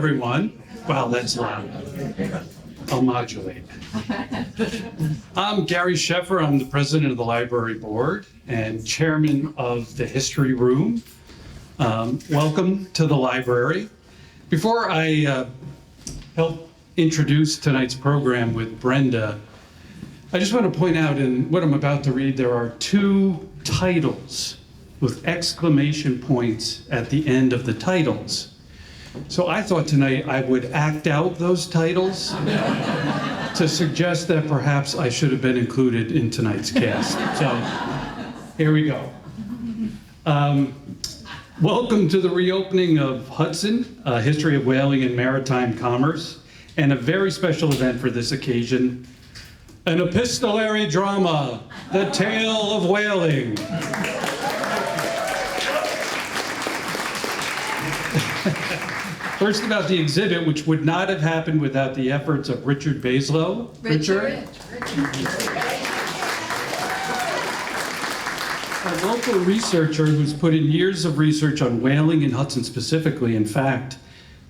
everyone. Wow, that's loud. I'll modulate. I'm Gary Sheffer. I'm the president of the library board and chairman of the history room. Welcome to the library. Before I help introduce tonight's program with Brenda, I just want to point out in what I'm about to read, there are two titles with exclamation points at the end of the titles. So I thought tonight I would act out those titles to suggest that perhaps I should have been included in tonight's cast. So here we go. Welcome to the reopening of Hudson, a history of whaling and maritime commerce, and a very special event for this occasion, an epistolary drama, The Tale of Whaling. First about the exhibit, which would not have happened without the efforts of Richard Baslow. Richard. A local researcher who's put in years of research on whaling in Hudson specifically. In fact,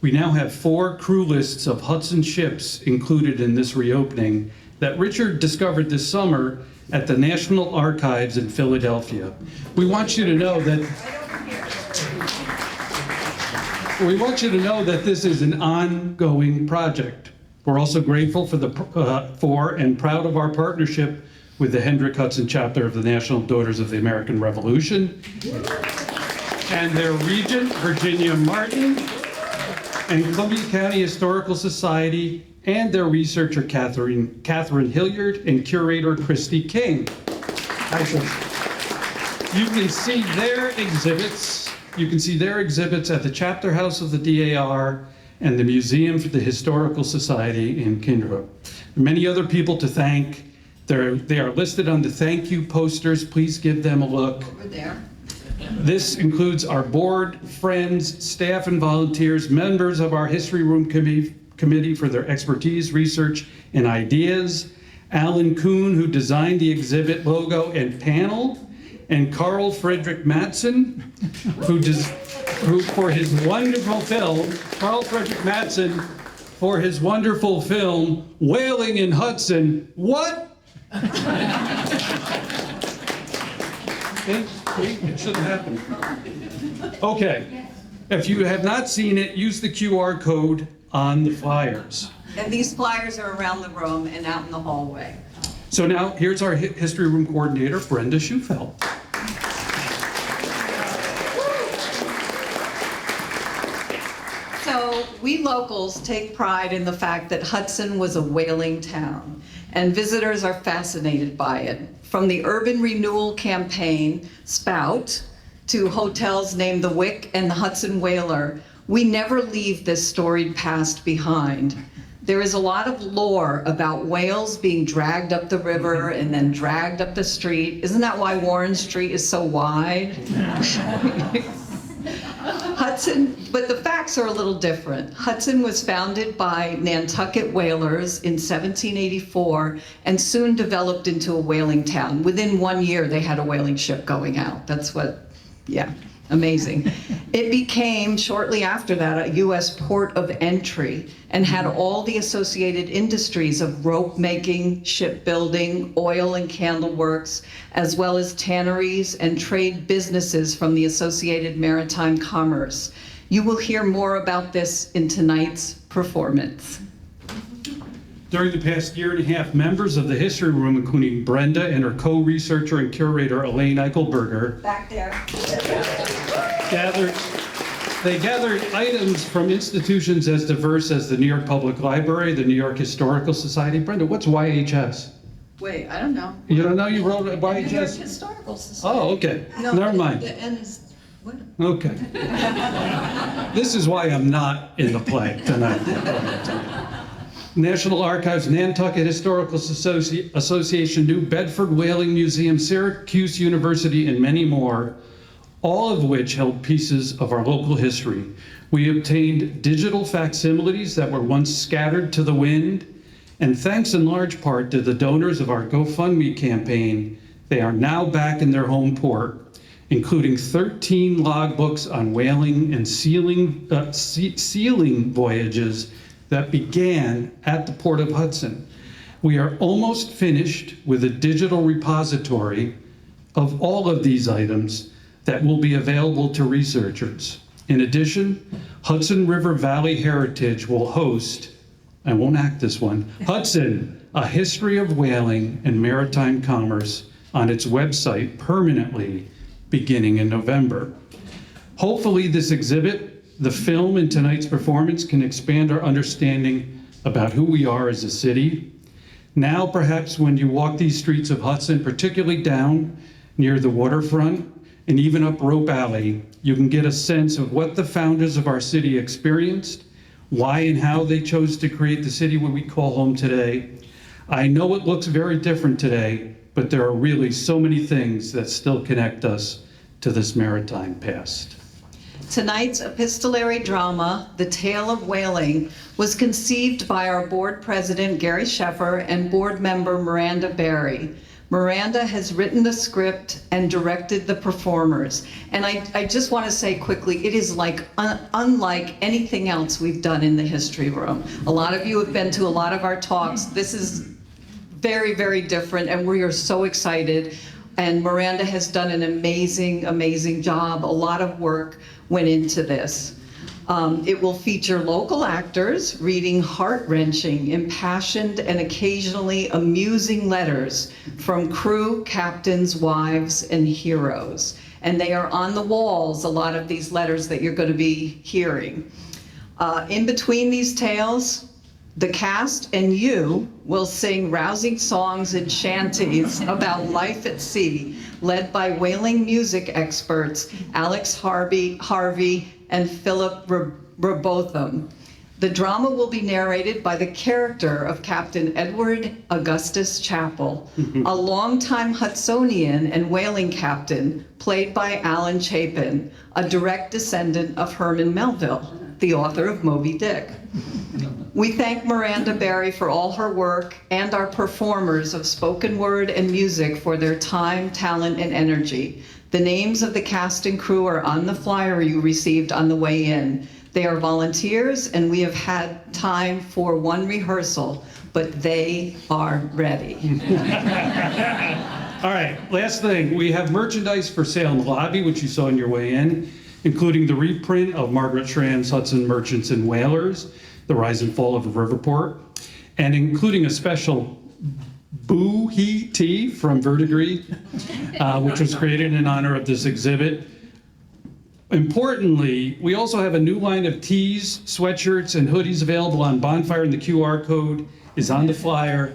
we now have 4 crew lists of Hudson ships included in this reopening that Richard discovered this summer at the National Archives in Philadelphia. We want you to know that this is an ongoing project. We're also grateful for and proud of our partnership with the Hendrick Hudson chapter of the National Daughters of the American Revolution and their regent, Virginia Martin, and Columbia County Historical Society, and their researcher, Catherine Hilliard, and curator, Christy King. You can see their exhibits. You can see their exhibits at the chapter house of the DAR and the Museum for the Historical Society in Kindred. Many other people to thank. They are listed on the thank you posters. Please give them a look. Over there. This includes our board, friends, staff, and volunteers, members of our History Room Committee for their expertise, research, and ideas, Alan Kuhn, who designed the exhibit logo and panel, and Carl Frederick Mattson, who for his wonderful film, Whaling in Hudson. What? It shouldn't happen. Okay, if you have not seen it, use the QR code on the flyers. And these flyers are around the room and out in the hallway. So now, here's our History Room coordinator, Brenda Schufelt. So we locals take pride in the fact that Hudson was a whaling town, and visitors are fascinated by it. From the urban renewal campaign, Spout, to hotels named the Wick and the Hudson Whaler, we never leave this storied past behind. There is a lot of lore about whales being dragged up the river and then dragged up the street. Isn't that why Warren Street is so wide? Hudson, but the facts are a little different. Hudson was founded by Nantucket whalers in 1784 and soon developed into a whaling town. Within 1 year, they had a whaling ship going out. That's what, yeah, amazing. It became, shortly after that, a U.S. port of entry and had all the associated industries of rope making, shipbuilding, oil and candle works, as well as tanneries and trade businesses from the associated maritime commerce. You will hear more about this in tonight's performance. During the past year and a half, members of the History Room, including Brenda and her co-researcher and curator, Elaine Eichelberger, Back there. gathered items from institutions as diverse as the New York Public Library, the New York Historical Society. Brenda, what's YHS? Wait, I don't know. You don't know you wrote at New York YHS? Historical Society. Oh, okay. No, Never mind. The N is, what? Okay. This is why I'm not in the play tonight. National Archives, Nantucket Historical Association, New Bedford Whaling Museum, Syracuse University, and many more, all of which held pieces of our local history. We obtained digital facsimiles that were once scattered to the wind, and thanks in large part to the donors of our GoFundMe campaign, they are now back in their home port, including 13 logbooks on whaling and sealing voyages that began at the Port of Hudson. We are almost finished with a digital repository of all of these items that will be available to researchers. In addition, Hudson River Valley Heritage will host, I won't act this one, Hudson, a history of whaling and maritime commerce on its website permanently beginning in November. Hopefully this exhibit, the film, and tonight's performance can expand our understanding about who we are as a city. Now, perhaps when you walk these streets of Hudson, particularly down near the waterfront and even up Rope Alley, you can get a sense of what the founders of our city experienced, why and how they chose to create the city what we call home today. I know it looks very different today, but there are really so many things that still connect us to this maritime past. Tonight's epistolary drama, The Tale of Whaling, was conceived by our board president, Gary Sheffer, and board member, Miranda Berry. Miranda has written the script and directed the performers. And I just want to say quickly, it is like unlike anything else we've done in the history room. A lot of you have been to a lot of our talks. This is very, very different, and we are so excited. And Miranda has done an amazing, amazing job. A lot of work went into this. It will feature local actors reading heart-wrenching, impassioned, and occasionally amusing letters from crew, captains, wives, and heroes. And they are on the walls, a lot of these letters that you're going to be hearing. In between these tales, the cast and you will sing rousing songs and shanties about life at sea, led by whaling music experts Alex Harvey and Philip Robotham. The drama will be narrated by the character of Captain Edward Augustus Chappell, a longtime Hudsonian and whaling captain played by Alan Chapin, a direct descendant of Herman Melville, the author of Moby Dick. We thank Miranda Berry for all her work and our performers of spoken word and music for their time, talent, and energy. The names of the cast and crew are on the flyer you received on the way in. They are volunteers, and we have had time for one rehearsal, but they are ready. All right, last thing, we have merchandise for sale in the lobby, which you saw on your way in, including the reprint of Margaret Schramm's Hudson Merchants and Whalers, The Rise and Fall of Riverport, and including a special Boo-hee tea from Verdigris, which was created in honor of this exhibit. Importantly, we also have a new line of tees, sweatshirts, and hoodies available on Bonfire, and the QR code is on the flyer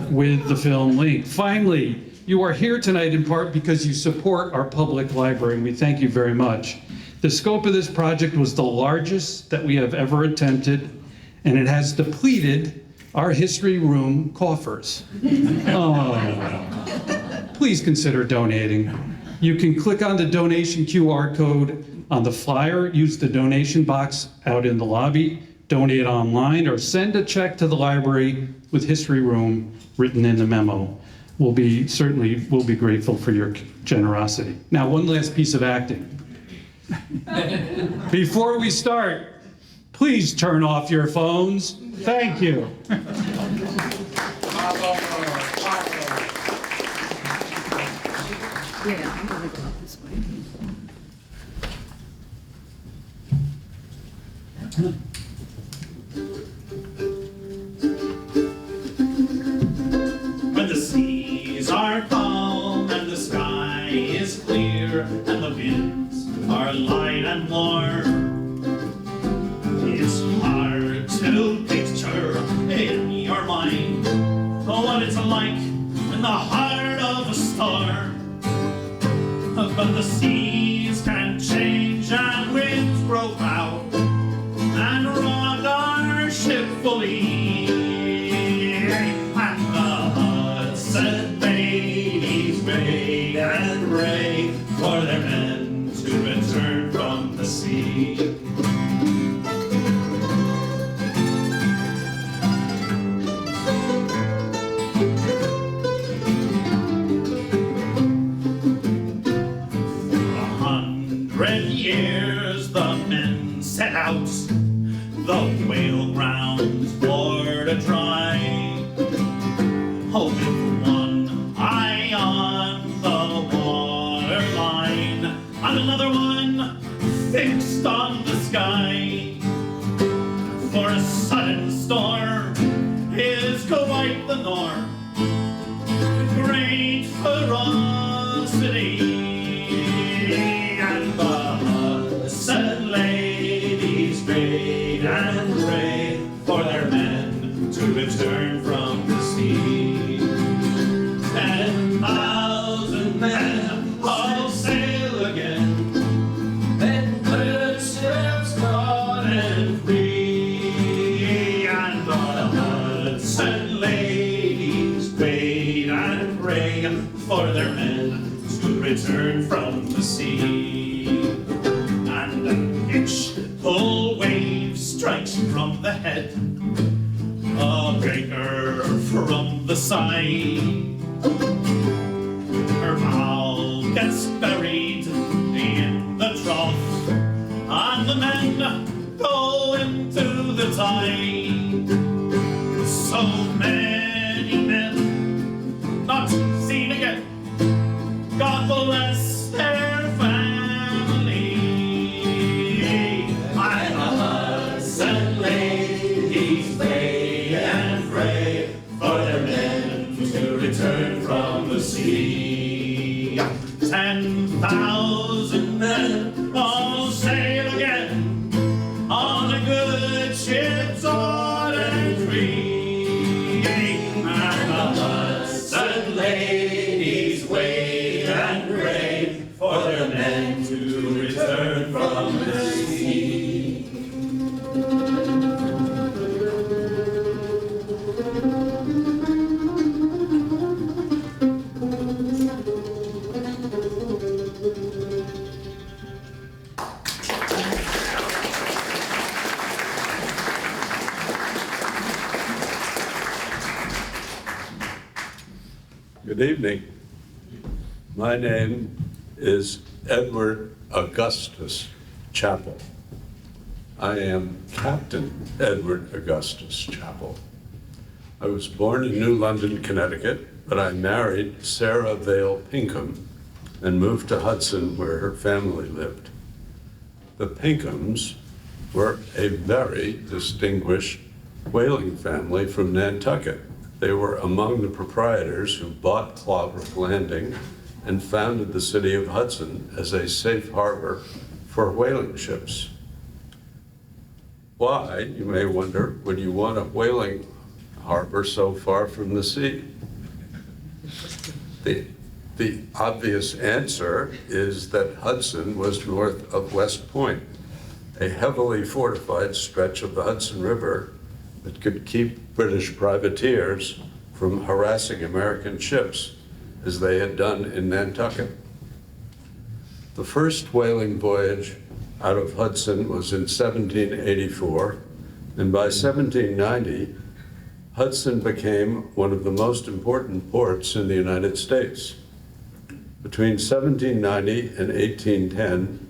with the film link. Finally, you are here tonight in part because you support our public library, and we thank you very much. The scope of this project was the largest that we have ever attempted, and it has depleted our history room coffers. Oh. Please consider donating. You can click on the donation QR code on the flyer, use the donation box out in the lobby, donate online, or send a check to the library with history room written in the memo. We'll be grateful for your generosity. Now, one last piece of acting. Before we start, please turn off your phones. Thank you. Yeah, I'm gonna go up this way. When the seas are calm and the sky is clear and the winds are light and warm, it's hard to picture in your mind what it's like in the heart of a storm. But the seas can change and winds grow loud and rock our ship fully. And the Hudson ladies beg and pray for their men to return from the sea. out the whale grounds for to try. Oh, with one eye on the water line and another one fixed on the sky, for a sudden storm is quite the norm. Great ferocity, and the Hudson ladies prayed and prayed for their men to return from the sea. 10,000 men all sail again, then good ships broad and free, and the Hudson ladies prayed and prayed for their men to return from the sea. And a pitch-pull wave strikes from the head, a breaker from the side. Her bow gets buried in the trough, and the men go into the tide. So many men not seen again. God bless their family. And the Hudson ladies pray and pray for their men to return from the sea. 10,000 men all sail again on a good ship's order free. And the Hudson ladies wait and pray for their men to return from the sea. Good evening. My name is Edward Augustus Chappell. I am Captain Edward Augustus Chappell. I was born in New London, Connecticut, but I married Sarah Vale Pinkham and moved to Hudson where her family lived. The Pinkhams were a very distinguished whaling family from Nantucket. They were among the proprietors who bought Clobrook Landing and founded the city of Hudson as a safe harbor for whaling ships. Why, you may wonder, would you want a whaling harbor so far from the sea? The obvious answer is that Hudson was north of West Point, a heavily fortified stretch of the Hudson River that could keep British privateers from harassing American ships as they had done in Nantucket. The first whaling voyage out of Hudson was in 1784, and by 1790, Hudson became one of the most important ports in the United States. Between 1790 and 1810,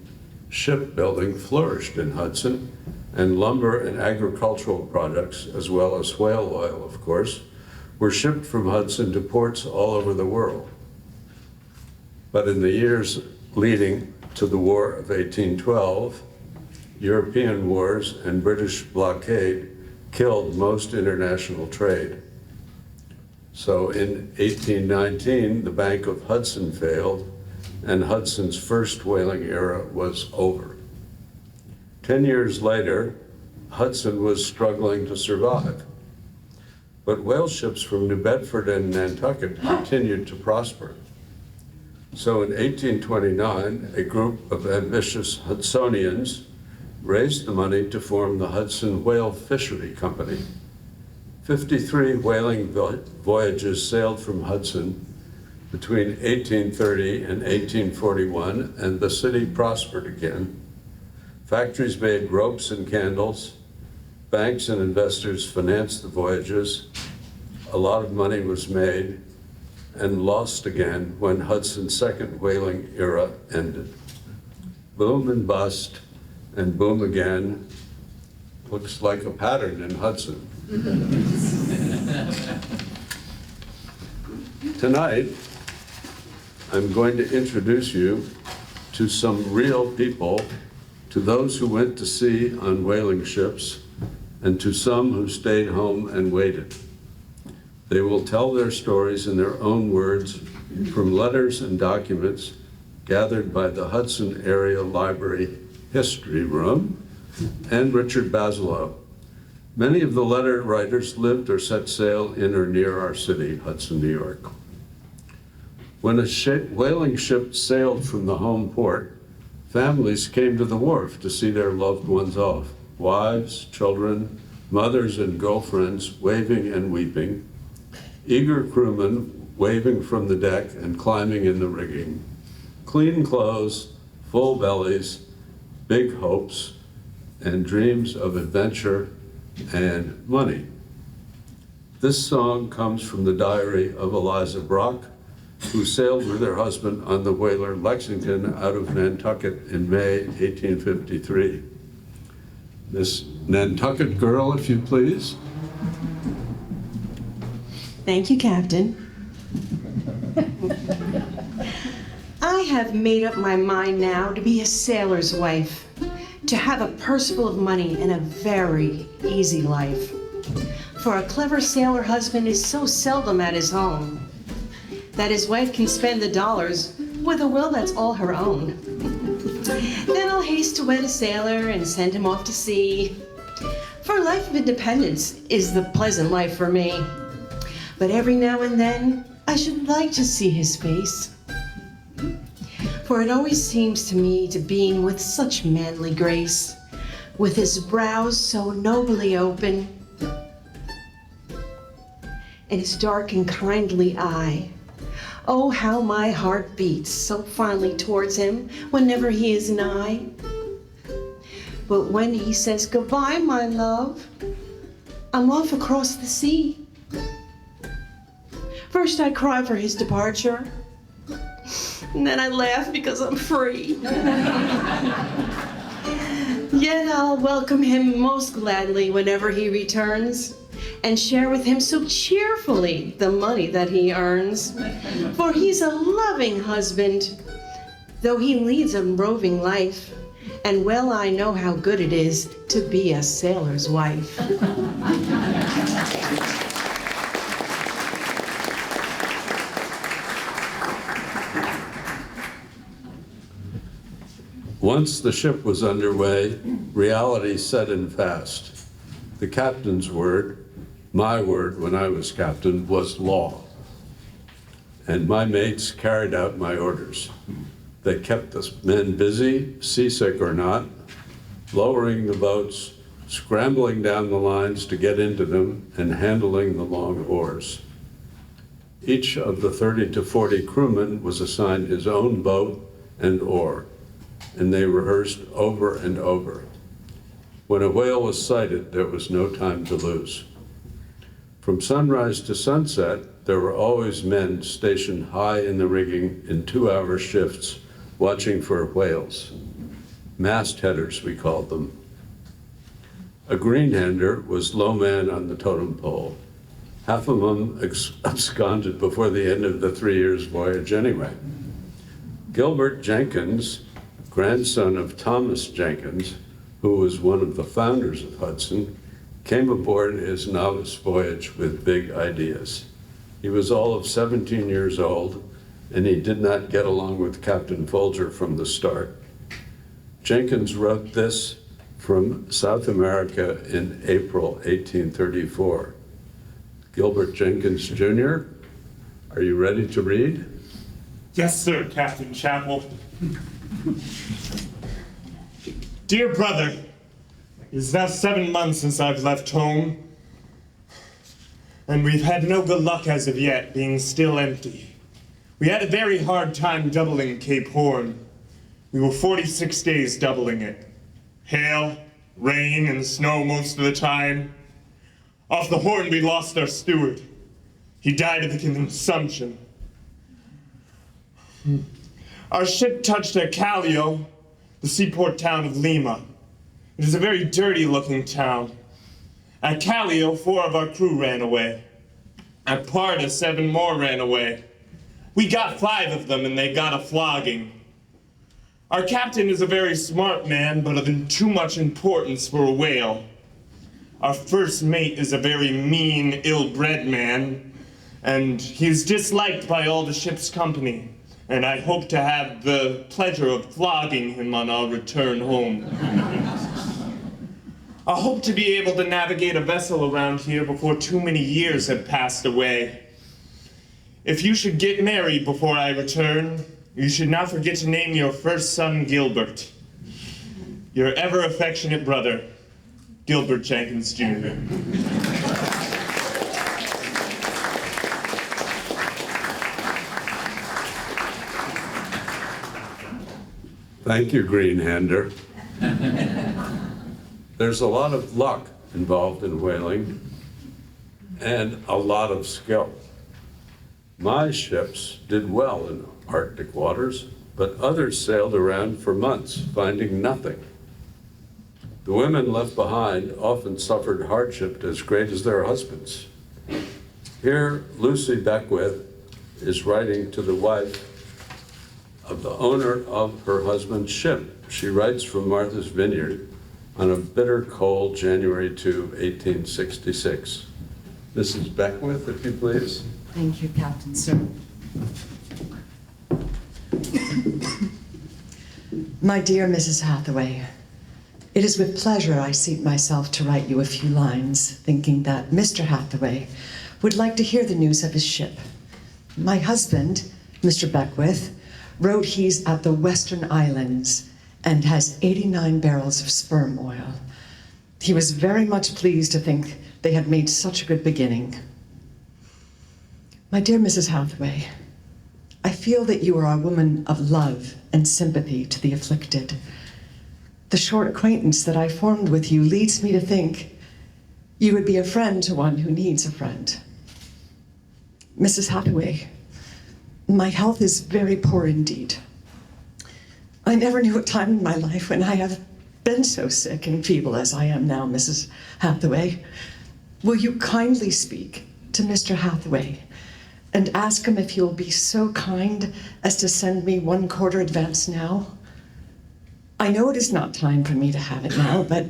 shipbuilding flourished in Hudson, and lumber and agricultural products, as well as whale oil, of course, were shipped from Hudson to ports all over the world. But in the years leading to the War of 1812, European wars and British blockade killed most international trade. So in 1819, the Bank of Hudson failed, and Hudson's first whaling era was over. 10 years later, Hudson was struggling to survive. But whale ships from New Bedford and Nantucket continued to prosper. So in 1829, a group of ambitious Hudsonians raised the money to form the Hudson Whale Fishery Company. 53 whaling voyages sailed from Hudson between 1830 and 1841, and the city prospered again. Factories made ropes and candles. Banks and investors financed the voyages. A lot of money was made and lost again when Hudson's second whaling era ended. Boom and bust, and boom again, Looks like a pattern in Hudson. Tonight, I'm going to introduce you to some real people, to those who went to sea on whaling ships, and to some who stayed home and waited. They will tell their stories in their own words from letters and documents gathered by the Hudson Area Library History Room and Richard Basilow. Many of the letter writers lived or set sail in or near our city, Hudson, New York. When a whaling ship sailed from the home port, families came to the wharf to see their loved ones off. Wives, children, mothers and girlfriends waving and weeping, eager crewmen waving from the deck and climbing in the rigging, clean clothes, full bellies, big hopes, and dreams of adventure and money. This song comes from the diary of Eliza Brock, who sailed with her husband on the whaler Lexington out of Nantucket in May 1853. Miss Nantucket girl, if you please. Thank you, Captain. I have made up my mind now to be a sailor's wife, to have a purse full of money and a very easy life. For a clever sailor husband is so seldom at his home that his wife can spend the dollars with a will that's all her own. Then I'll haste to wed a sailor and send him off to sea. For a life of independence is the pleasant life for me. But every now and then, I should like to see his face. For it always seems to me to beam with such manly grace, with his brows so nobly open, and his dark and kindly eye. Oh, how my heart beats so fondly towards him whenever he is nigh. But when he says, "Goodbye, my love," I'm off across the sea. First I cry for his departure, and then I laugh because I'm free. Yet I'll welcome him most gladly whenever he returns, and share with him so cheerfully the money that he earns. For he's a loving husband, though he leads a roving life, and well I know how good it is to be a sailor's wife. Once the ship was underway, reality set in fast. The captain's word, my word when I was captain, was law. And my mates carried out my orders. They kept the men busy, seasick or not, lowering the boats, scrambling down the lines to get into them, and handling the long oars. Each of the 30 to 40 crewmen was assigned his own boat and oar, and they rehearsed over and over. When a whale was sighted, there was no time to lose. From sunrise to sunset, there were always men stationed high in the rigging in 2-hour shifts, watching for whales. Mastheaders, we called them. A greenhander was low man on the totem pole. Half of them absconded before the end of the 3 years voyage anyway. Gilbert Jenkins, grandson of Thomas Jenkins, who was one of the founders of Hudson, came aboard his novice voyage with big ideas. He was all of 17 years old, and he did not get along with Captain Folger from the start. Jenkins wrote this from South America in April 1834. Gilbert Jenkins, Jr., are you ready to read? Yes, sir, Captain Chapel. Dear brother, it is now 7 months since I've left home, and we've had no good luck as of yet, being still empty. We had a very hard time doubling Cape Horn. We were 46 days doubling it. Hail, rain, and snow most of the time. Off the Horn we lost our steward. He died of consumption. Our ship touched at Callao, the seaport town of Lima. It is a very dirty-looking town. At Callio, 4 of our crew ran away. At Parda, 7 more ran away. We got 5 of them, and they got a flogging. Our captain is a very smart man, but of too much importance for a whale. Our first mate is a very mean, ill-bred man, and he is disliked by all the ship's company, and I hope to have the pleasure of flogging him on our return home. I hope to be able to navigate a vessel around here before too many years have passed away. If you should get married before I return, you should not forget to name your first son Gilbert. Your ever affectionate brother, Gilbert Jenkins Jr. Thank you, Greenhander. There's a lot of luck involved in whaling and a lot of skill. My ships did well in Arctic waters, but others sailed around for months, finding nothing. The women left behind often suffered hardship as great as their husbands. Here, Lucy Beckwith is writing to the wife of the owner of her husband's ship. She writes from Martha's Vineyard on a bitter cold January 2, 1866. Mrs. Beckwith, if you please. Thank you, Captain, sir. My dear Mrs. Hathaway, it is with pleasure I seat myself to write you a few lines, thinking that Mr. Hathaway would like to hear the news of his ship. My husband, Mr. Beckwith, wrote he's at the Western Islands and has 89 barrels of sperm oil. He was very much pleased to think they had made such a good beginning. My dear Mrs. Hathaway, I feel that you are a woman of love and sympathy to the afflicted. The short acquaintance that I formed with you leads me to think you would be a friend to one who needs a friend. Mrs. Hathaway, my health is very poor indeed. I never knew a time in my life when I have been so sick and feeble as I am now, Mrs. Hathaway. Will you kindly speak to Mr. Hathaway and ask him if he'll be so kind as to send me 1/4 advance now? I know it is not time for me to have it now, but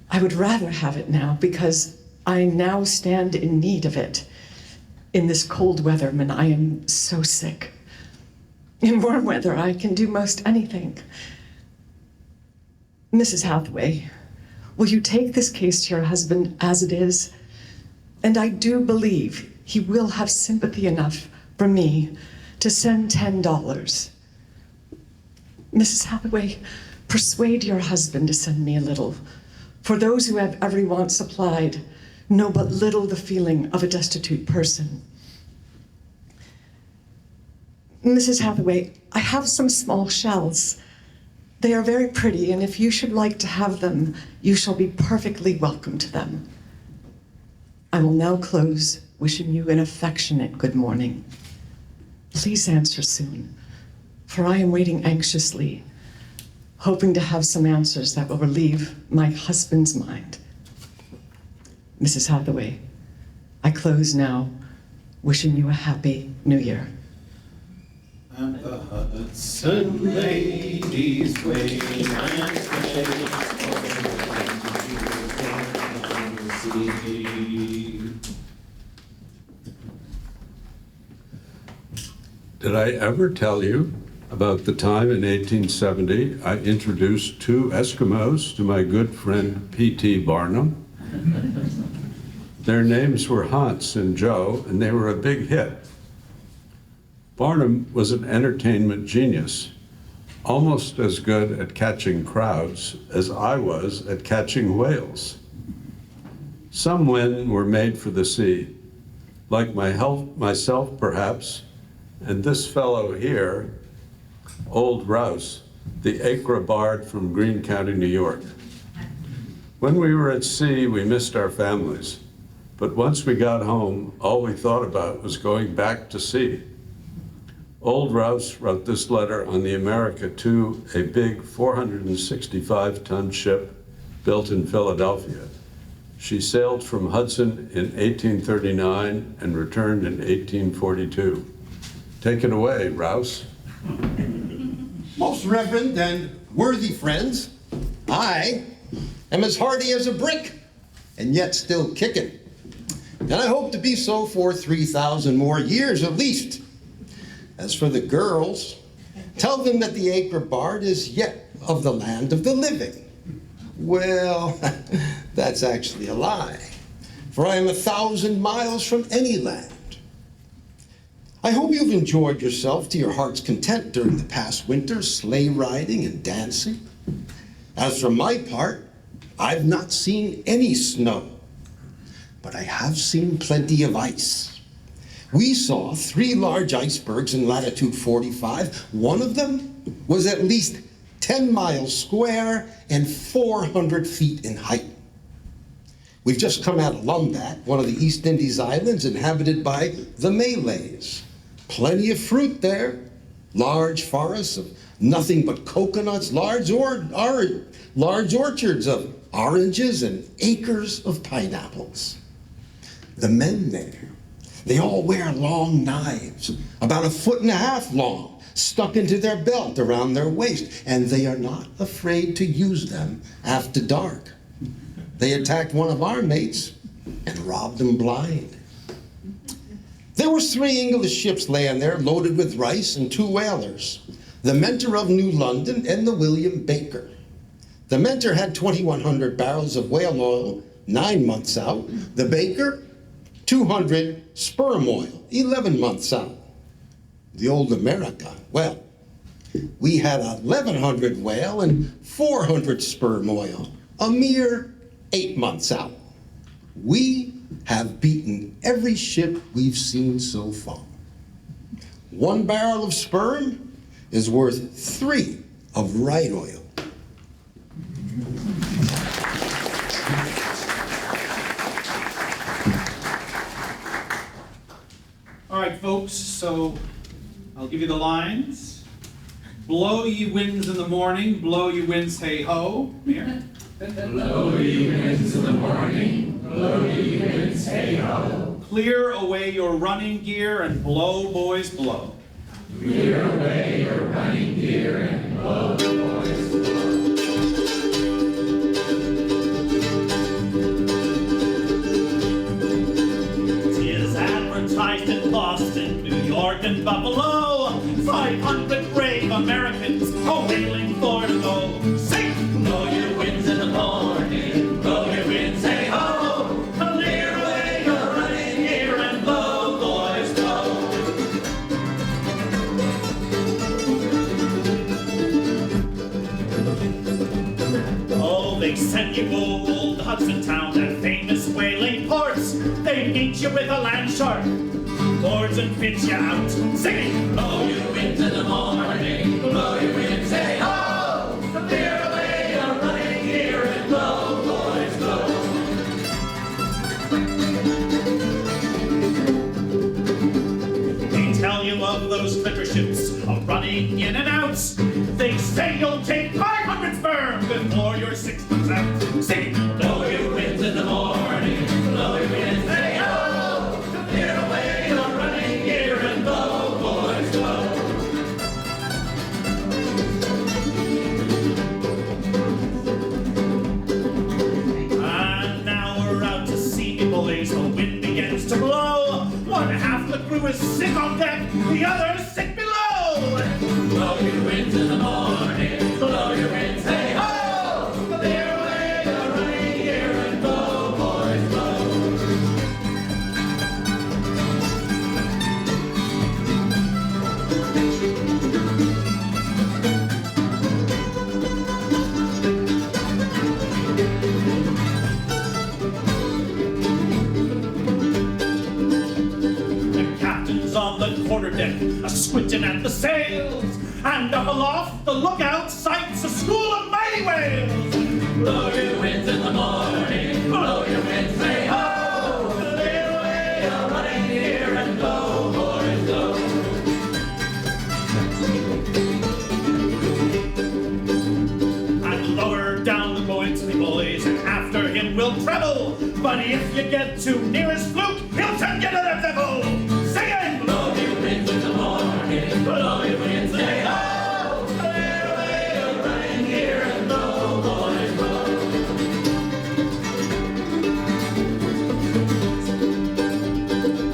I would rather have it now because I now stand in need of it in this cold weather when I am so sick. In warm weather, I can do most anything. Mrs. Hathaway, will you take this case to your husband as it is? And I do believe he will have sympathy enough for me to send $10. Mrs. Hathaway, persuade your husband to send me a little. For those who have every want supplied know but little the feeling of a destitute person. Mrs. Hathaway, I have some small shells. They are very pretty, and if you should like to have them, you shall be perfectly welcome to them. I will now close, wishing you an affectionate good morning. Please answer soon, for I am waiting anxiously, hoping to have some answers that will relieve my husband's mind. Mrs. Hathaway, I close now, wishing you a happy New Year. And the Hudson ladies wait and play. Did I ever tell you about the time in 1870 I introduced 2 Eskimos to my good friend P.T. Barnum? Their names were Hans and Joe, and they were a big hit. Barnum was an entertainment genius, almost as good at catching crowds as I was at catching whales. Some men were made for the sea, like myself perhaps, and this fellow here, Old Rouse, the Acra Bard from Greene County, New York. When we were at sea, we missed our families, but once we got home, all we thought about was going back to sea. Old Rouse wrote this letter on the America II, a big 465-ton ship built in Philadelphia. She sailed from Hudson in 1839 and returned in 1842. Take it away, Rouse. Most reverend and worthy friends, I am as hardy as a brick, and yet still kicking. And I hope to be so for 3,000 more years at least. As for the girls, tell them that the acre bard is yet of the land of the living. Well, that's actually a lie, for I am 1,000 miles from any land. I hope you've enjoyed yourself to your heart's content during the past winter, sleigh riding and dancing. As for my part, I've not seen any snow, but I have seen plenty of ice. We saw 3 large icebergs in latitude 45. One of them was at least 10 miles square and 400 feet in height. We've just come out of Lumbat, one of the East Indies islands inhabited by the Malays. Plenty of fruit there, large forests of nothing but coconuts, large orchards of oranges and acres of pineapples. The men there, they all wear long knives, about 1.5 feet long, stuck into their belt around their waist, and they are not afraid to use them after dark. They attacked one of our mates and robbed him blind. There was 3 English ships laying there loaded with rice and 2 whalers, the Mentor of New London and the William Baker. The Mentor had 2,100 barrels of whale oil, 9 months out. The Baker, 200 sperm oil, 11 months out. The old America, well, we had 1,100 whale and 400 sperm oil, a mere 8 months out. We have beaten every ship we've seen so far. 1 barrel of sperm is worth 3 of right oil. All right, folks, so I'll give you the lines. Blow ye winds in the morning, blow ye winds, hey ho. Here. Blow ye winds in the morning, blow ye winds, hey ho. Clear away your running gear and blow, boys, blow. Clear away your running gear and blow, boys, blow. Tis advertised in Boston, New York, and Buffalo, 500 brave Americans a whaling for to go. Sing! Blow your winds in the morning, blow your winds, hey ho. Clear away your running gear and blow, boys, blow. Oh, they send you old Hudson town, that famous whaling ports. They meet you with a land shark, boards and pitch you out. Sing! Blow your winds in the morning, blow your winds, hey ho. Clear away your running gear and blow, boys, blow. They tell you of those clipper ships running in and out. They say you'll take 500 sperm before you're 6 months out. Sing! Blow your winds in the morning, blow your winds, hey ho. Clear away your running gear and blow, boys, blow. And now we're out to sea, boys. The wind begins to blow. 1/2 the crew is sick on deck, the other sick below. Blow your winds in the morning, blow your winds, hey ho. Clear away your running gear and blow, boys, blow. The captain's on the quarterdeck, squinting at the sails, and up aloft the lookout sights a school of mighty whales. Blow your winds in the morning, blow your winds, hey ho. Clear away your running gear and blow, boys, blow. And lower down the boys, But if you get too near his fluke, he'll turn you to the devil. Singing! Blow your winds in the morning, blow your winds, say ho! Clear away your rain here and blow, boys, blow.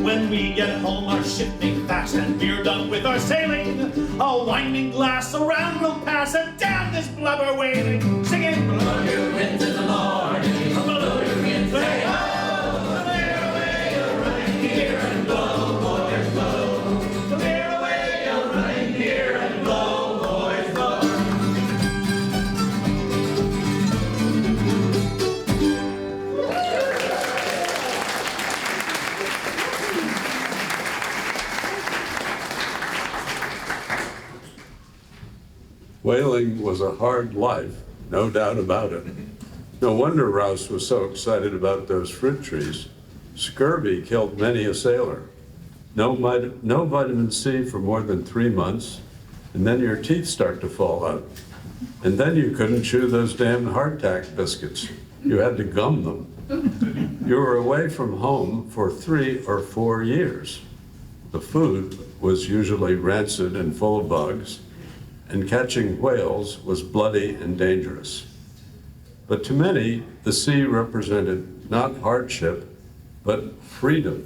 When we get home, our ship make fast, and we're done with our sailing. A winding glass around will pass, and down this blubber wailing. Singing! Blow your winds in the morning, blow your winds, say ho! Clear away your rain here and blow, boys, blow. Clear away your rain here and blow, boys, blow. Whaling was a hard life, no doubt about it. No wonder Rouse was so excited about those fruit trees. Scurvy killed many a sailor. No vitamin C for more than 3 months, and then your teeth start to fall out. And then you couldn't chew those damn hardtack biscuits. You had to gum them. You were away from home for 3 or 4 years. The food was usually rancid and full of bugs, and catching whales was bloody and dangerous. But to many, the sea represented not hardship, but freedom.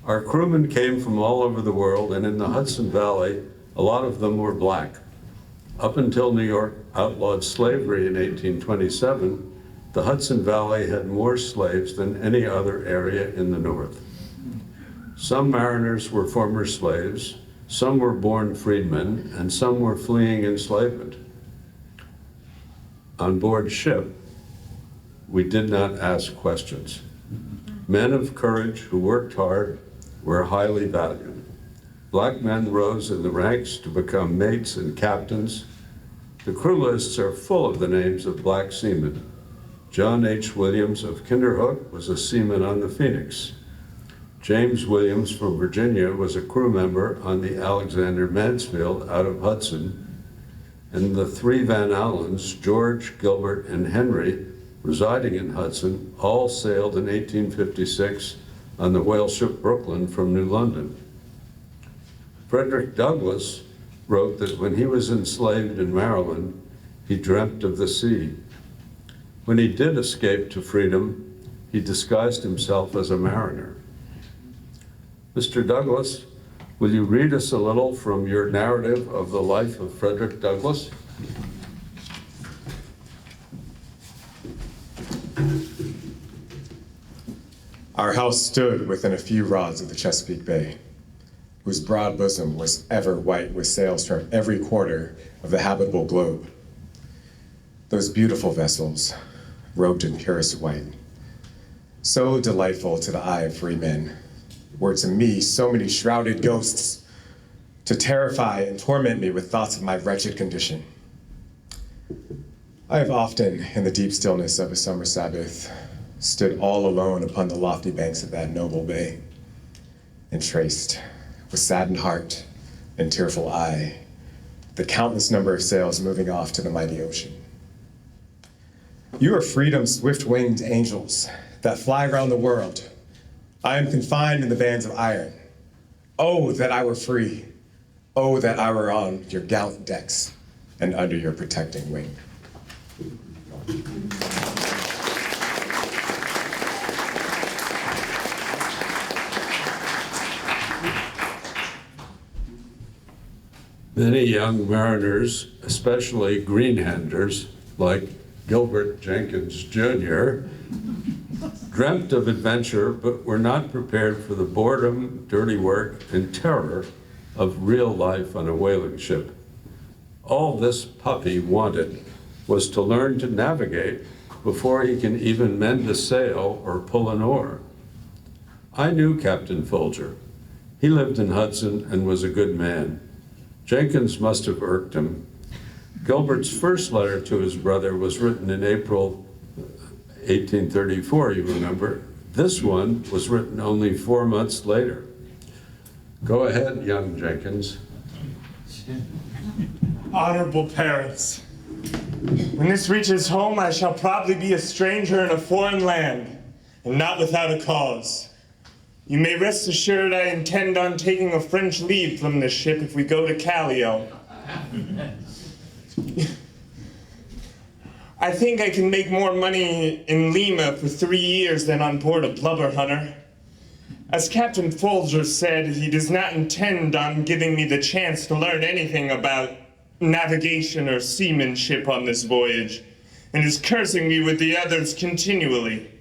Our crewmen came from all over the world, and in the Hudson Valley, a lot of them were black. Up until New York outlawed slavery in 1827, the Hudson Valley had more slaves than any other area in the North. Some mariners were former slaves, some were born freedmen, and some were fleeing enslavement. On board ship, we did not ask questions. Men of courage who worked hard were highly valued. Black men rose in the ranks to become mates and captains. The crew lists are full of the names of black seamen. John H. Williams of Kinderhook was a seaman on the Phoenix. James Williams from Virginia was a crew member on the Alexander Mansfield out of Hudson. And the 3 Van Allens, George, Gilbert, and Henry, residing in Hudson, all sailed in 1856 on the whale ship Brooklyn from New London. Frederick Douglass wrote that when he was enslaved in Maryland, he dreamt of the sea. When he did escape to freedom, he disguised himself as a mariner. Mr. Douglass, will you read us a little from your narrative of the life of Frederick Douglass? Our house stood within a few rods of the Chesapeake Bay, whose broad bosom was ever white with sails from every quarter of the habitable globe. Those beautiful vessels, robed in purest white, so delightful to the eye of free men, were to me so many shrouded ghosts to terrify and torment me with thoughts of my wretched condition. I have often, in the deep stillness of a summer Sabbath, stood all alone upon the lofty banks of that noble bay, and traced, with saddened heart and tearful eye, the countless number of sails moving off to the mighty ocean. You are freedom's swift-winged angels that fly round the world. I am confined in the bands of iron. Oh, that I were free. Oh, that I were on your gallant decks and under your protecting wing. Many young mariners, especially greenhanders like Gilbert Jenkins Jr., dreamt of adventure, but were not prepared for the boredom, dirty work, and terror of real life on a whaling ship. All this puppy wanted was to learn to navigate before he can even mend a sail or pull an oar. I knew Captain Folger. He lived in Hudson and was a good man. Jenkins must have irked him. Gilbert's first letter to his brother was written in April 1834, you remember. This one was written only 4 months later. Go ahead, young Jenkins. Honorable parents, when this reaches home, I shall probably be a stranger in a foreign land. and not without a cause. You may rest assured I intend on taking a French leave from this ship if we go to Callao. I think I can make more money in Lima for 3 years than on board a blubber hunter. As Captain Folger said, he does not intend on giving me the chance to learn anything about navigation or seamanship on this voyage, and is cursing me with the others continually.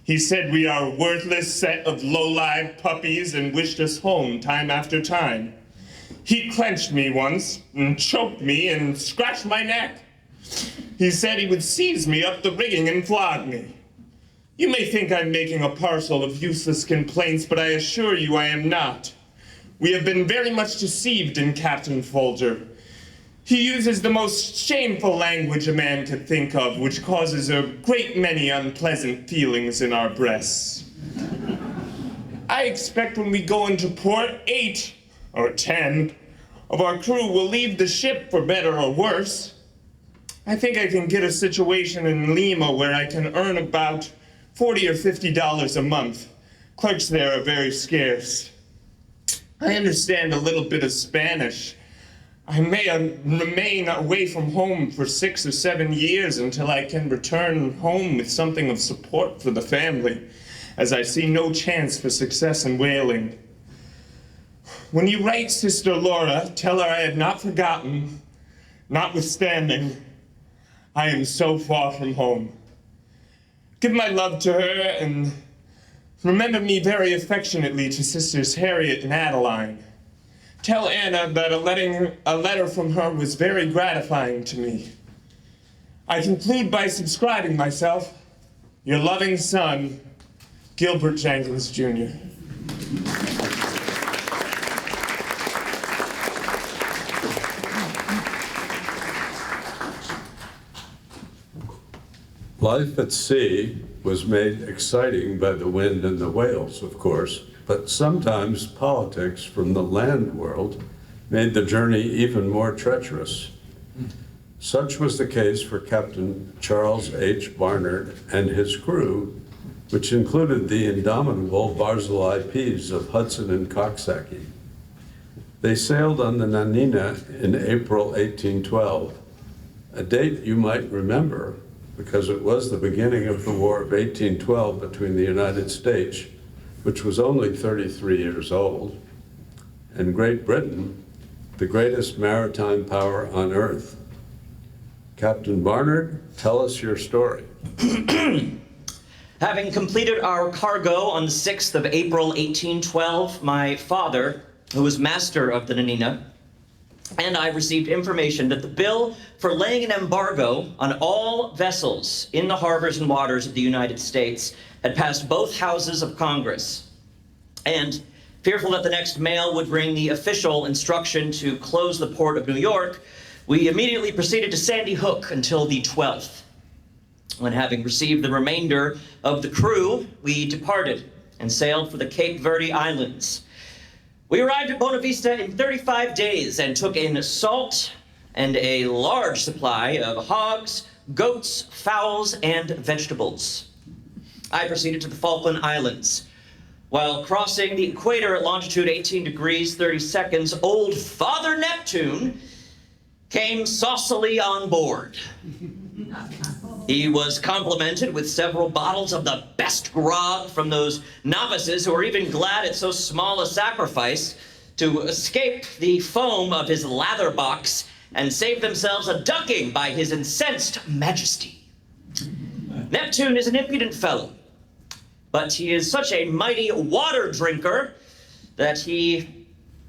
He said we are a worthless set of low-lived puppies and wished us home time after time. He clenched me once and choked me and scratched my neck. He said he would seize me up the rigging and flog me. You may think I'm making a parcel of useless complaints, but I assure you I am not. We have been very much deceived in Captain Folger. He uses the most shameful language a man could think of, which causes a great many unpleasant feelings in our breasts. I expect when we go into port, 8 or 10 of our crew will leave the ship for better or worse. I think I can get a situation in Lima where I can earn about $40 or $50 a month. Clerks there are very scarce. I understand a little bit of Spanish. I may remain away from home for 6 or 7 years until I can return home with something of support for the family, as I see no chance for success in whaling. When you write Sister Laura, tell her I have not forgotten, notwithstanding, I am so far from home. Give my love to her and remember me very affectionately to Sisters Harriet and Adeline. Tell Anna that a letter from her was very gratifying to me. I conclude by subscribing myself, your loving son, Gilbert Jenkins, Jr. Life at sea was made exciting by the wind and the whales, of course, but sometimes politics from the land world made the journey even more treacherous. Such was the case for Captain Charles H. Barnard and his crew, which included the indomitable Barzillai Pease of Hudson and Coxsackie. They sailed on the Nanina in April 1812, a date you might remember because it was the beginning of the War of 1812 between the United States, which was only 33 years old, and Great Britain, the greatest maritime power on earth. Captain Barnard, tell us your story. Having completed our cargo on the 6th of April, 1812, my father, who was master of the Nanina, and I received information that the bill for laying an embargo on all vessels in the harbors and waters of the United States had passed both houses of Congress. And fearful that the next mail would bring the official instruction to close the port of New York, we immediately proceeded to Sandy Hook until the 12th. When having received the remainder of the crew, we departed and sailed for the Cape Verde Islands. We arrived at Bona Vista in 35 days and took in salt and a large supply of hogs, goats, fowls, and vegetables. I proceeded to the Falkland Islands. While crossing the equator at longitude 18 degrees 30 seconds, old Father Neptune came saucily on board. He was complimented with several bottles of the best grog from those novices who were even glad at so small a sacrifice to escape the foam of his lather box and save themselves a ducking by his incensed majesty. Neptune is an impudent fellow, but he is such a mighty water drinker that he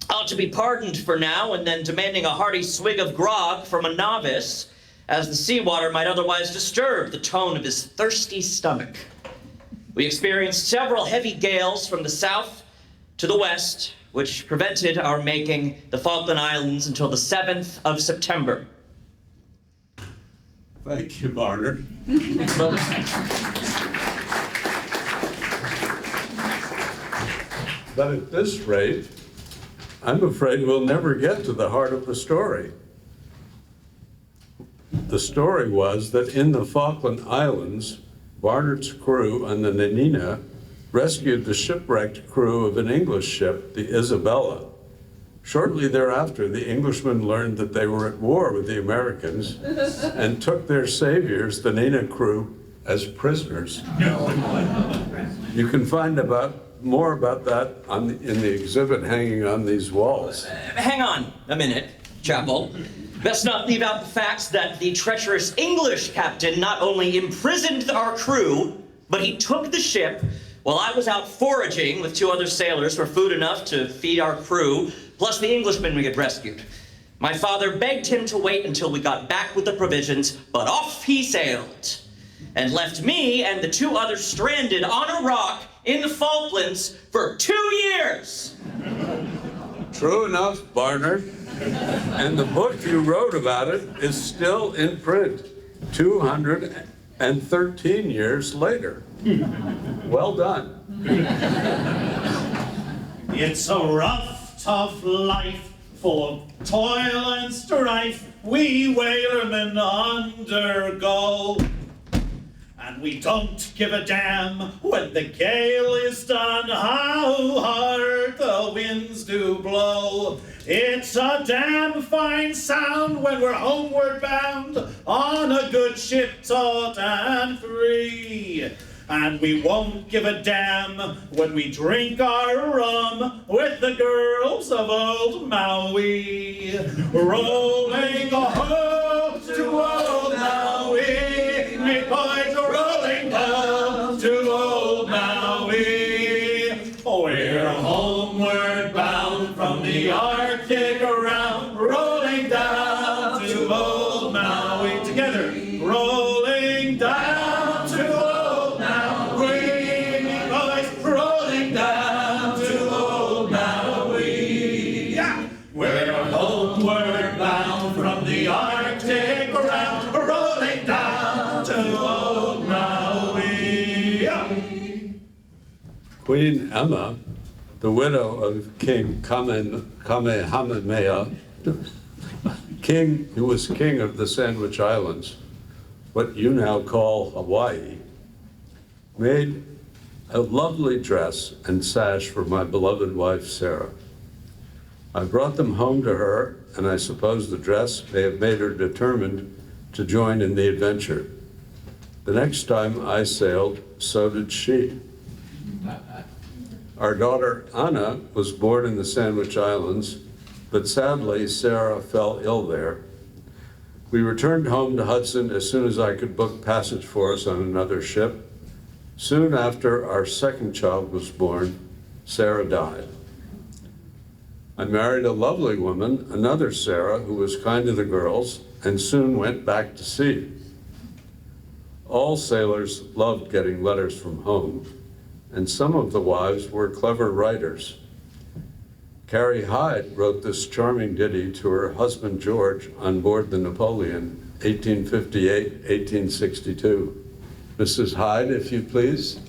ought to be pardoned for now and then demanding a hearty swig of grog from a novice, as the seawater might otherwise disturb the tone of his thirsty stomach. We experienced several heavy gales from the south to the west, which prevented our making the Falkland Islands until the 7th of September. Thank you, Barnard. But at this rate, I'm afraid we'll never get to the heart of the story. The story was that in the Falkland Islands, Barnard's crew on the Nanina rescued the shipwrecked crew of an English ship, the Isabella. Shortly thereafter, the Englishmen learned that they were at war with the Americans and took their saviors, the Nina crew, as prisoners. You can find more about that in the exhibit hanging on these walls. Hang on a minute, Chapel. Best not leave out the facts that the treacherous English captain not only imprisoned our crew, but he took the ship while I was out foraging with 2 other sailors for food enough to feed our crew, plus the Englishmen we had rescued. My father begged him to wait until we got back with the provisions, but off he sailed, and left me and the 2 others stranded on a rock in the Falklands for 2 years. True enough, Barnard. And the book you wrote about it is still in print 213 years later. Well done. It's a rough, tough life, full of toil and strife, we whalermen undergo. And we don't give a damn when the gale is done, how hard the winds do blow. It's a damn fine sound when we're homeward bound on a good ship taut and free. And we won't give a damn when we drink our rum with the girls of old Maui. Rolling home to old Maui, me boys are rolling down to old Maui. We're homeward bound from the Arctic around, rolling down to old Maui. Together, rolling down to old Maui, me boys, rolling down to old Maui. Yeah. We're homeward bound from the Arctic around, rolling down to old Maui. Yeah. Queen Emma, the widow of King Kamehameha, who was king of the Sandwich Islands, what you now call Hawaii, made a lovely dress and sash for my beloved wife, Sarah. I brought them home to her, and I suppose the dress may have made her determined to join in the adventure. The next time I sailed, so did she. Our daughter, Anna, was born in the Sandwich Islands, but sadly, Sarah fell ill there. We returned home to Hudson as soon as I could book passage for us on another ship. Soon after our second child was born, Sarah died. I married a lovely woman, another Sarah, who was kind to the girls, and soon went back to sea. All sailors loved getting letters from home, and some of the wives were clever writers. Carrie Hyde wrote this charming ditty to her husband George on board the Napoleon, 1858-1862. Mrs. Hyde, if you please.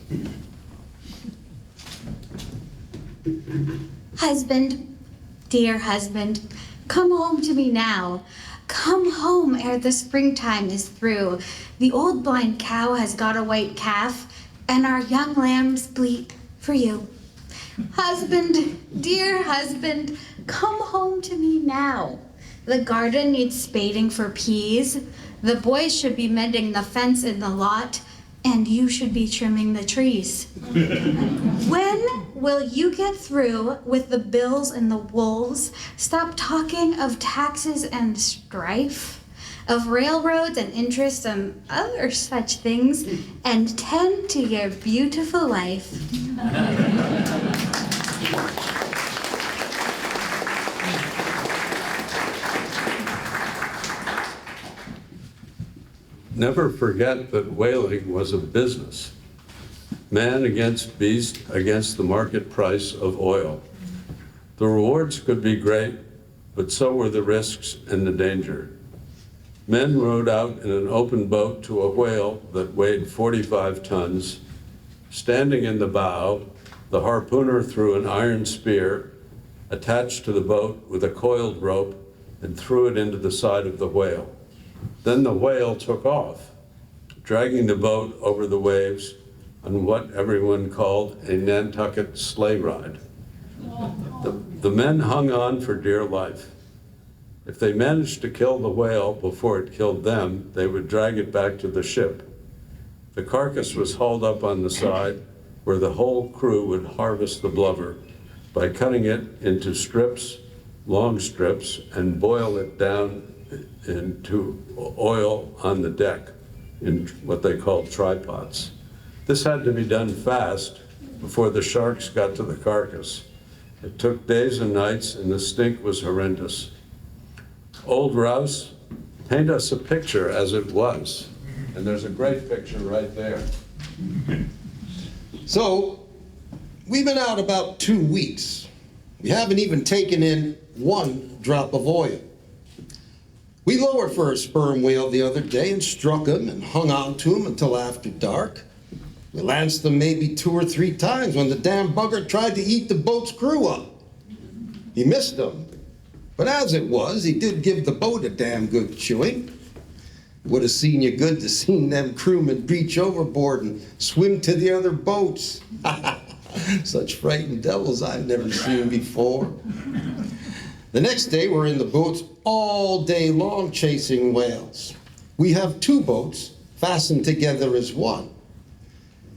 Husband, dear husband, come home to me now. Come home ere the springtime is through. The old blind cow has got a white calf, and our young lambs bleat for you. Husband, dear husband, come home to me now. The garden needs spading for peas. The boys should be mending the fence in the lot, and you should be trimming the trees. When will you get through with the bills and the wolves? Stop talking of taxes and strife, of railroads and interest and other such things, and tend to your beautiful life. Never forget that whaling was a business. Man against beast against the market price of oil. The rewards could be great, but so were the risks and the danger. Men rowed out in an open boat to a whale that weighed 45 tons. Standing in the bow, the harpooner threw an iron spear attached to the boat with a coiled rope and threw it into the side of the whale. Then the whale took off, dragging the boat over the waves on what everyone called a Nantucket sleigh ride. The men hung on for dear life. If they managed to kill the whale before it killed them, they would drag it back to the ship. The carcass was hauled up on the side, where the whole crew would harvest the blubber by cutting it into strips, long strips, and boil it down into oil on the deck in what they called tripods. This had to be done fast before the sharks got to the carcass. It took days and nights, and the stink was horrendous. Old Rouse, paint us a picture as it was. And there's a great picture right there. So, we've been out about 2 weeks. We haven't even taken in 1 drop of oil. We lowered for a sperm whale the other day and struck him and hung on to him until after dark. We lanced them maybe 2 or 3 times when the damn bugger tried to eat the boat's crew up. He missed them, but as it was, he did give the boat a damn good chewing. Would have seen you good to seen them crewmen breach overboard and swim to the other boats. Such frightened devils I've never seen before. The next day, we're in the boats all day long chasing whales. We have 2 boats fastened together as one.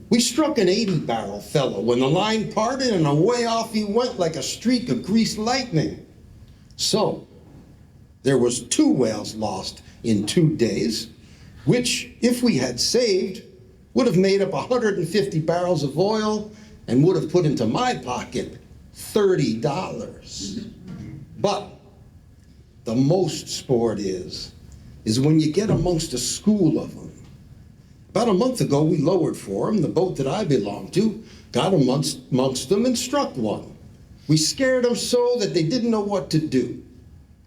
We struck an 80-barrel fellow when the line parted and away off he went like a streak of greased lightning. So, there was 2 whales lost in 2 days, which, if we had saved, would have made up 150 barrels of oil and would have put into my pocket $30. But the most sport is when you get amongst a school of them. About a month ago, we lowered for them. The boat that I belong to got amongst them and struck one. We scared them so that they didn't know what to do.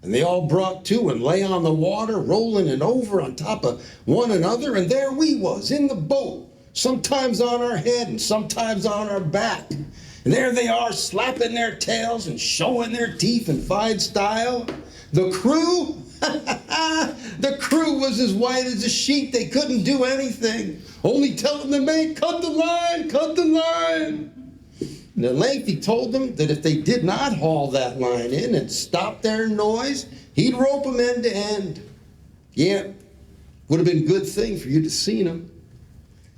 And they all brought to and lay on the water, rolling it over on top of one another, and there we was in the boat, sometimes on our head and sometimes on our back. And there they are, slapping their tails and showing their teeth in fine style. The crew, the crew was as white as a sheet. They couldn't do anything, only telling the mate, cut the line, cut the line. And at length he told them that if they did not haul that line in and stop their noise, he'd rope them end to end. Yeah, would have been a good thing for you to seen him.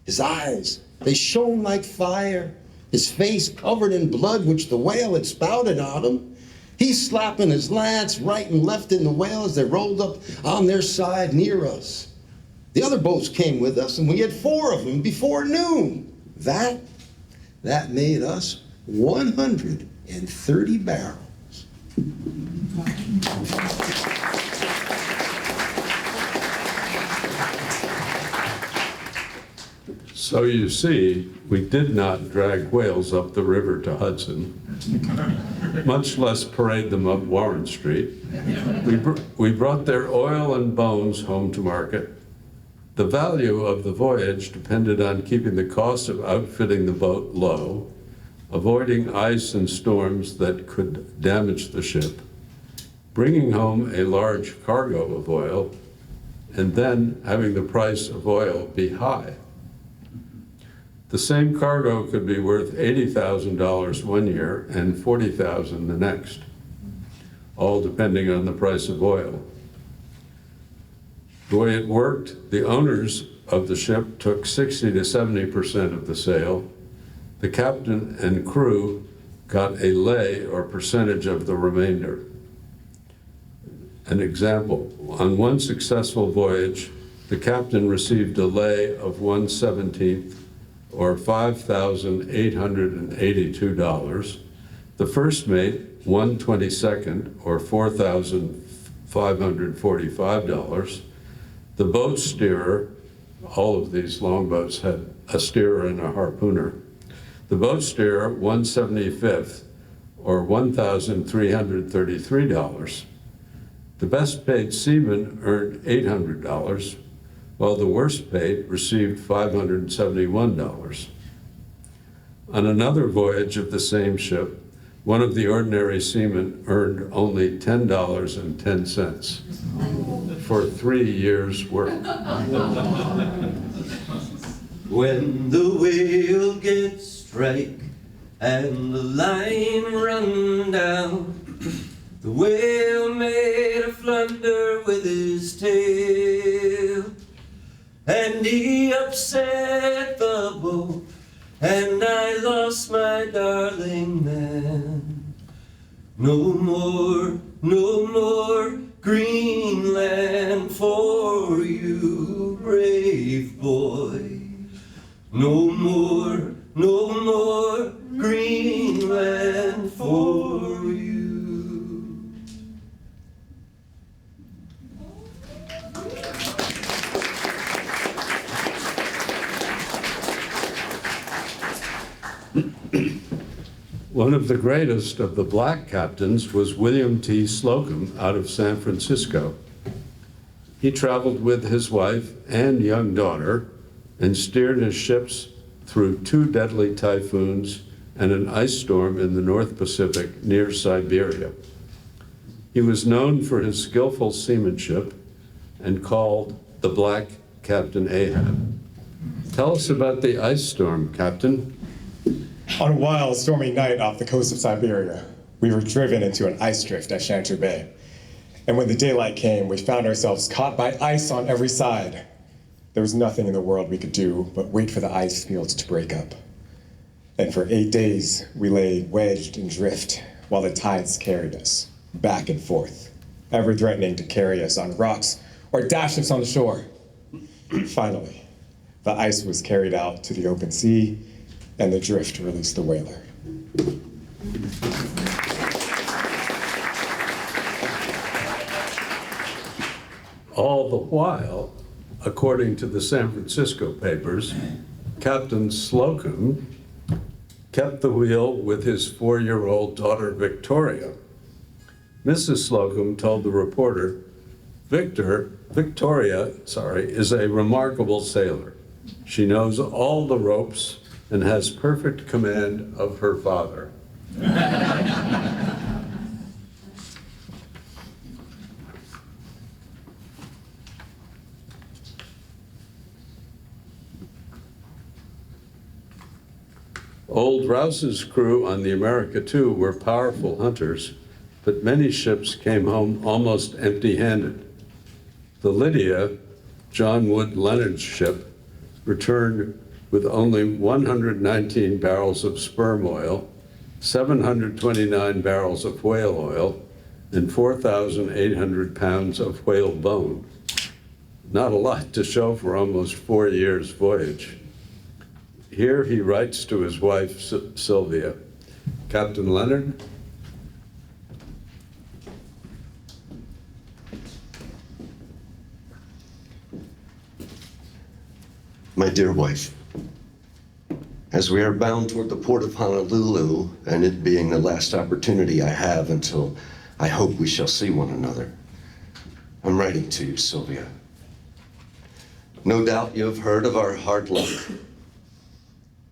His eyes, they shone like fire. His face covered in blood, which the whale had spouted on him. He's slapping his lance right and left in the whale as they rolled up on their side near us. The other boats came with us, and we had 4 of them before noon. That made us 130 barrels. So you see, we did not drag whales up the river to Hudson, much less parade them up Warren Street. We brought their oil and bones home to market. The value of the voyage depended on keeping the cost of outfitting the boat low, avoiding ice and storms that could damage the ship, bringing home a large cargo of oil, and then having the price of oil be high. The same cargo could be worth $80,000 one year and $40,000 the next, all depending on the price of oil. The way it worked, the owners of the ship took 60 to 70% of the sale. The captain and crew got a lay or percentage of the remainder. An example, on one successful voyage, the captain received a lay of 1/17 or $5,882. The first mate, 1/22 or $4,545. The boat steerer, all of these longboats had a steerer and a harpooner. The boat steerer, 1/75 or $1,333. The best paid seaman earned $800, while the worst paid received $571. On another voyage of the same ship, one of the ordinary seamen earned only $10.10 for 3 years' work. When the whale gets strike and the line run down, the whale made a flunder with his tail, and he upset the boat, and I lost my darling man. No more, no more Greenland for you, brave boy. No more, no more Greenland for you. One of the greatest of the black captains was William T. Slocum out of San Francisco. He traveled with his wife and young daughter and steered his ships through 2 deadly typhoons and an ice storm in the North Pacific near Siberia. He was known for his skillful seamanship and called the Black Captain Ahab. Tell us about the ice storm, Captain. On a wild, stormy night off the coast of Siberia, we were driven into an ice drift at Shanty Bay. And when the daylight came, we found ourselves caught by ice on every side. There was nothing in the world we could do but wait for the ice fields to break up. And for 8 days, we lay wedged in drift while the tides carried us back and forth, ever threatening to carry us on rocks or dash us on the shore. Finally, the ice was carried out to the open sea, and the drift released the whaler. All the while, according to the San Francisco papers, Captain Slocum kept the wheel with his 4-year-old daughter, Victoria. Mrs. Slocum told the reporter, Victoria is a remarkable sailor. She knows all the ropes and has perfect command of her father. Old Rouse's crew on the America II were powerful hunters, but many ships came home almost empty-handed. The Lydia, John Wood Leonard's ship, returned with only 119 barrels of sperm oil, 729 barrels of whale oil, and 4,800 pounds of whale bone. Not a lot to show for almost 4 years' voyage. Here he writes to his wife, Sylvia, Captain Leonard, My dear wife, as we are bound toward the port of Honolulu, and it being the last opportunity I have until I hope we shall see one another, I'm writing to you, Sylvia. No doubt you have heard of our hard luck.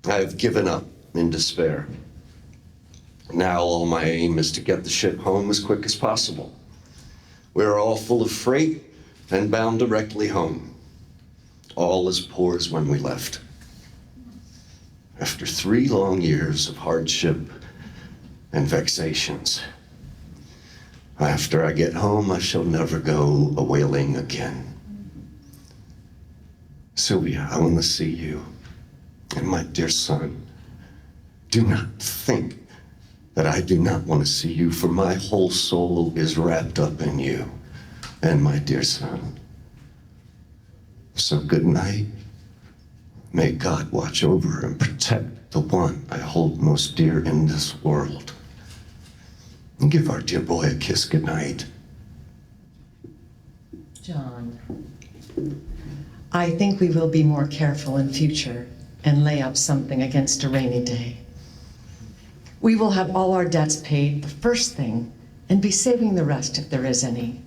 I have given up in despair. Now all my aim is to get the ship home as quick as possible. We are all full of freight and bound directly home. All as poor as when we left. After 3 long years of hardship and vexations, after I get home, I shall never go a whaling again. Sylvia, I want to see you. And my dear son, do not think that I do not want to see you, for my whole soul is wrapped up in you and my dear son. So good night. May God watch over and protect the one I hold most dear in this world. And give our dear boy a kiss good night. John, I think we will be more careful in future and lay up something against a rainy day. We will have all our debts paid the first thing and be saving the rest if there is any.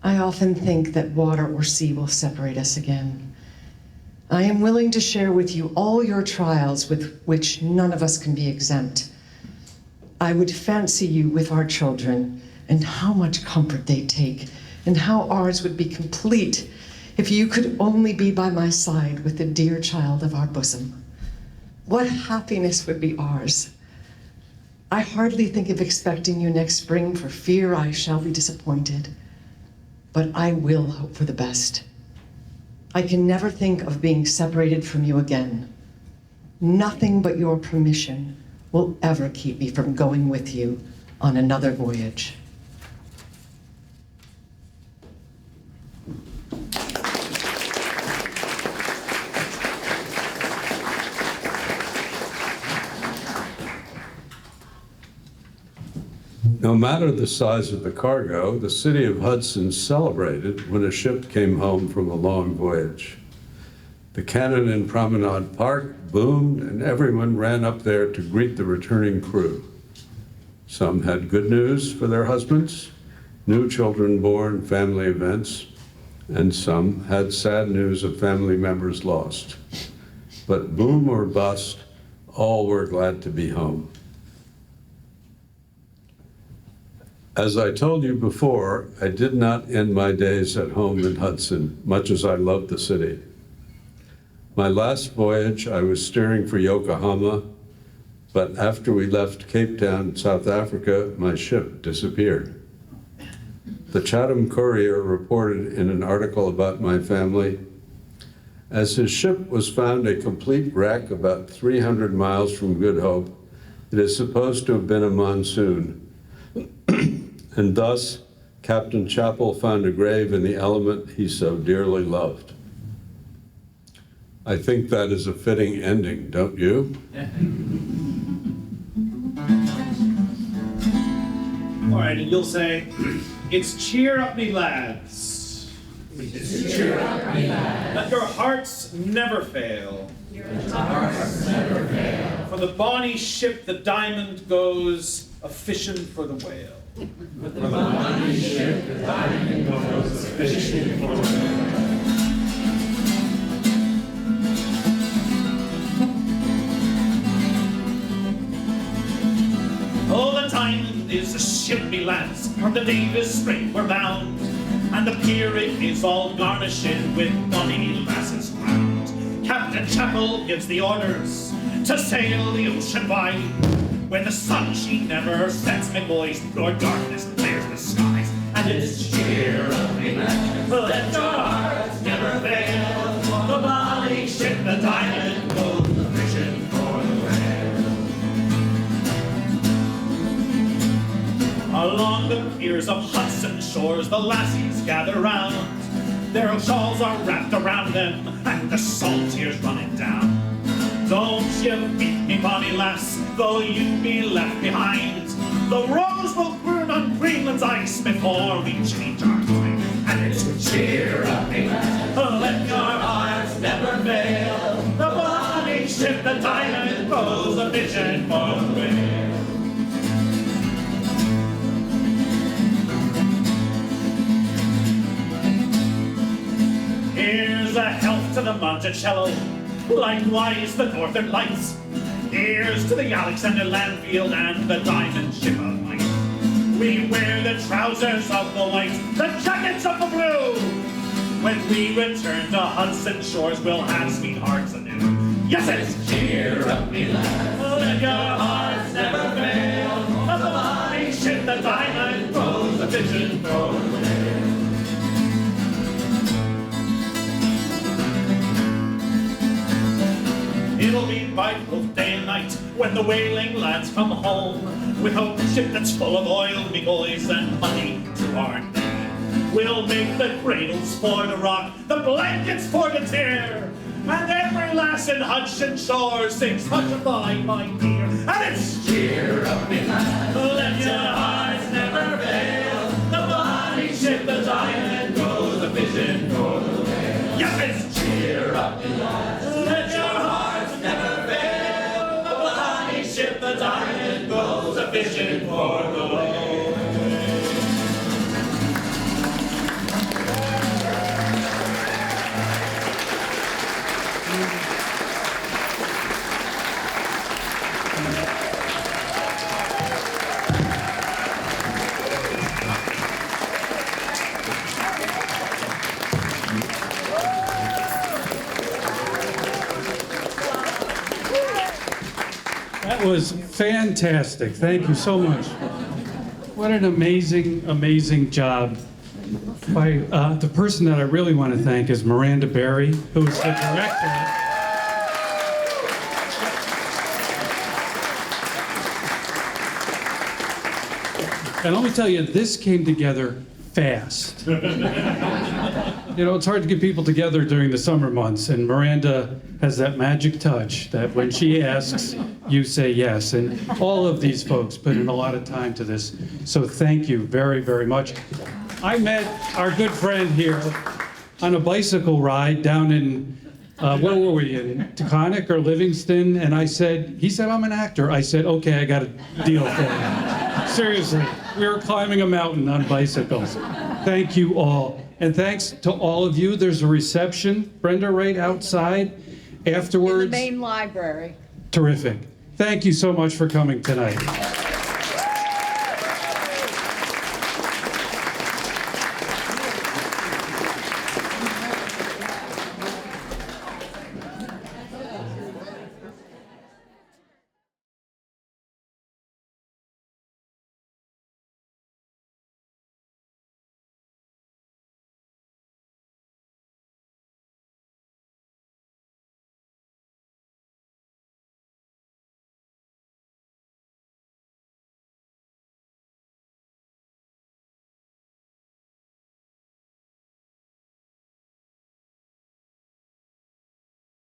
I often think that water or sea will separate us again. I am willing to share with you all your trials with which none of us can be exempt. I would fancy you with our children and how much comfort they take, and how ours would be complete If you could only be by my side with the dear child of our bosom, what happiness would be ours. I hardly think of expecting you next spring for fear I shall be disappointed, but I will hope for the best. I can never think of being separated from you again. Nothing but your permission will ever keep me from going with you on another voyage. No matter the size of the cargo, the city of Hudson celebrated when a ship came home from a long voyage. The cannon in Promenade Park boomed, and everyone ran up there to greet the returning crew. Some had good news for their husbands, new children born, family events, and some had sad news of family members lost. But boom or bust, all were glad to be home. As I told you before, I did not end my days at home in Hudson, much as I loved the city. My last voyage, I was steering for Yokohama, but after we left Cape Town, South Africa, my ship disappeared. The Chatham Courier reported in an article about my family, as his ship was found a complete wreck about 300 miles from Good Hope, it is supposed to have been a monsoon. And thus, Captain Chappell found a grave in the element he so dearly loved. I think that is a fitting ending, don't you? All right, and you'll say, it's cheer up, me lads. It's cheer up, me lads. Let your hearts never fail. Let our hearts never fail. For the bonny ship, the diamond goes a-fishing for the whale. For the bonny ship, the diamond goes a-fishing for the whale. Oh, the diamond is a ship, me lads, from the Davis Strait we're bound, and the pier it is all garnished with bonny lasses crowned. Captain Chappell gives the orders to sail the ocean wide. When the sun she never sets, my boys, nor darkness clears the skies. And it's cheer up, me lads, let your hearts never fail. The bonny ship, the diamond, goes a-fishing for the whale. Along the piers of Hudson shores, the lassies gather round. Their shawls are wrapped around them, and the salt tears running down. Don't you beat me, bonny lass, though you be left behind. The rose will burn on Greenland's ice before we change our mind. And it's cheer up, me lass, let your hearts never fail. The bonny ship, the diamond, goes a-fishing for the whale. Here's a health to the Monticello, likewise the Northern Lights. Here's to the Alexander Landfield and the Diamond Ship of Might. We wear the trousers of the white, the jackets of the blue. When we return to Hudson shores, we'll have sweethearts anew. Yes, it's cheer up, me lads, let your hearts never fail. The bonny ship, the diamond, goes a-fishing for the whale. It'll be bright both day and night when the whaling lads come home, with a ship that's full of oil, me boys, and money to our name. We'll make the cradles for the rock, the blankets for the tear, and every lass in Hudson shore sings "Hush-a-bye, my dear." And it's cheer up, me lads, let your hearts never fail. The bonny ship, the diamond, goes a-fishing for the whale. Yes, it's cheer up, me lads, let your hearts never fail. The bonny ship, the diamond, goes a-fishing for the whale. was fantastic. Thank you so much. What an amazing, amazing job. The person that I really want to thank is Miranda Berry, who is the director. And let me tell you, this came together fast. You know, it's hard to get people together during the summer months, and Miranda has that magic touch that when she asks, you say yes. And all of these folks put in a lot of time to this, so thank you very, very much. I met our good friend here on a bicycle ride down in, where were we, in Taconic or Livingston? And he said, I'm an actor. I said, okay, I got a deal for you. Seriously, we were climbing a mountain on bicycles. Thank you all. And thanks to all of you. There's a reception, Brenda, right outside afterwards. In the main library. Terrific. Thank you so much for coming tonight.